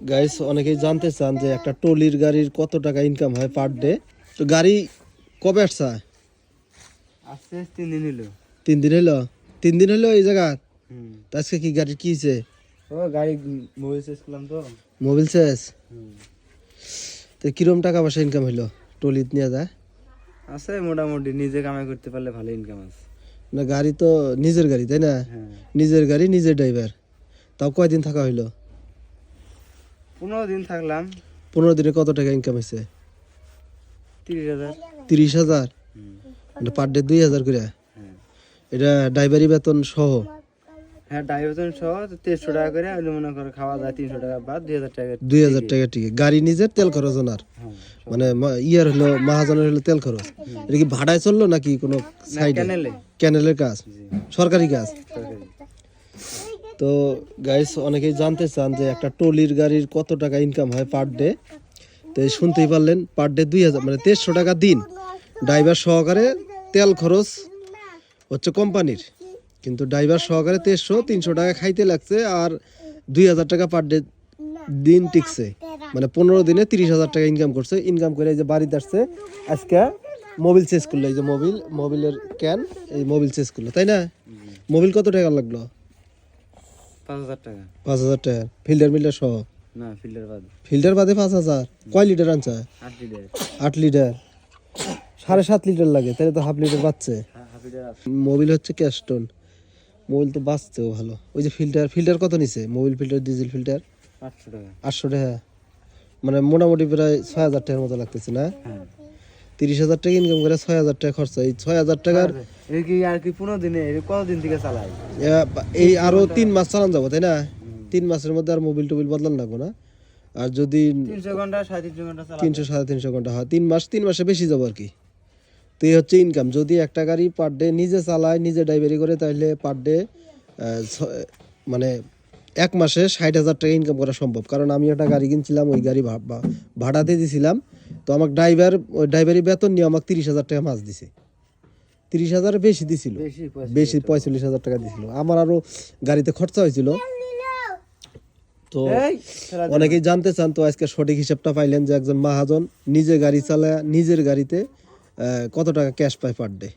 Guys অনেকেই জানতে চান যে একটা ট্রলির গাড়ির কত টাকা ইনকাম হয় পার ডে। তো গাড়ি কবে আসছে? আজকে 3 দিন হলো। 3 দিন হলো? 3 দিন হলো এই জায়গা? তো আজকে কি গাড়ির কি হয়েছে? ও গাড়ি মোবাইল শেষ করলাম তো। মোবিল শেষ? তো কিরম টাকা পয়সা ইনকাম হইলো ট্রলিত নিয়ে যায়? আছে মোটামুটি, নিজে কামাই করতে পারলে ভালো ইনকাম আছে। না গাড়ি তো নিজের গাড়ি তাই না? হ্যাঁ, নিজের গাড়ি নিজের ড্রাইভার। তাও কয়দিন থাকা হইলো? 15 দিন থাকলাম। 15 দিনে কত টাকা ইনকাম হয়েছে? 30,000। 30,000? মানে পার ডে 2,000 করে? হ্যাঁ এটা ড্রাইভারি বেতন সহ? হ্যাঁ, ড্রাইভার সহ 2300 টাকা করে, হলে মনে করো খাওয়া দাওয়া 300 টাকা বাদ 2000 টাকা। 2,000 টাকা টিকিট। গাড়ি নিজের, তেল খরচ ওনার? হ্যাঁ, মানে ইয়ার হলো মাহাজনের হলো তেল খরচ। এটা কি ভাড়ায় চললো নাকি কোনো সাইডে? ক্যানেলে। ক্যানেলের কাজ? জি, সরকারি কাজ? সরকারি। তো গাইস অনেকেই জানতে চান যে একটা ট্রলির গাড়ির কত টাকা ইনকাম হয় পার ডে। তো এই শুনতেই পারলেন, পার ডে 2,000 মানে 2300 টাকা দিন। ড্রাইভার সহকারে তেল খরচ হচ্ছে কোম্পানির, কিন্তু ড্রাইভার সহকারে 300 টাকা খাইতে লাগছে, আর 2,000 টাকা পার ডে দিন টিকছে। মানে 15 দিনে 30,000 টাকা ইনকাম করছে। ইনকাম করে এই যে বাড়িতে আসছে, আজকে মোবিল চেঞ্জ করলো। এই যে মোবিলের ক্যান, এই মোবিল চেঞ্জ করলো তাই না? মোবিল কত টাকা লাগলো? 5,000 টাকা। 5,000 টাকা ফিল্টার মিল্টার সহ? না, ফিল্টার বাদ। ফিল্টার বাদে 5,000? কয় লিটার আনছে? 8 লিটার। 8 লিটার? 7.5 লিটার লাগে, তাহলে তো হাফ লিটার বাচ্চে। হাফ লিটার আছে। মোবিল হচ্ছে ক্যাস্টন। মোবিল তো বাঁচতেও ভালো। ওই যে ফিল্টার কত নিছে? Mobil filter, diesel filter? 800 টাকা। 800 টাকা? মানে মোটামুটি প্রায় 6,000 টাকার মতো লাগতেছে না? হ্যাঁ, 30,000 টাকা ইনকাম করে 6,000 টাকা খরচ। এই 6,000 টাকার এই কি আর কি 15 দিনে, এই কতদিন থেকে চালাই? এই আরো 3 মাস চালান যাবো তাই না? 3 মাসের মধ্যে আর মোবিল টোবিল বদলান লাগবো না। আর যদি 300 ঘন্টা 350 ঘন্টা চালাই। 300 350 ঘন্টা হয়, 3 মাসে বেশি যাবো আর কি। তো এই হচ্ছে ইনকাম। যদি একটা গাড়ি পার ডে নিজে চালায়, নিজে ড্রাইভারি করে, তাহলে পার ডে মানে 1 মাসে 60,000 টাকা ইনকাম করা সম্ভব। কারণ আমি একটা গাড়ি কিনছিলাম, ওই গাড়ি ভাড়াতে দিয়েছিলাম। তো আমাকে ওই ড্রাইভারি বেতন নিয়ে আমাকে 30,000 টাকা মাস দিছে। 30,000 বেশি দিছিল, বেশি 45,000 টাকা দিছিল। আমার আরো গাড়িতে খরচা হয়েছিল। তো অনেকেই জানতে চান, তো আজকে সঠিক হিসাবটা পাইলেন যে একজন মাহাজন নিজে গাড়ি চালায় নিজের গাড়িতে কত টাকা ক্যাশ পায় পার ডে।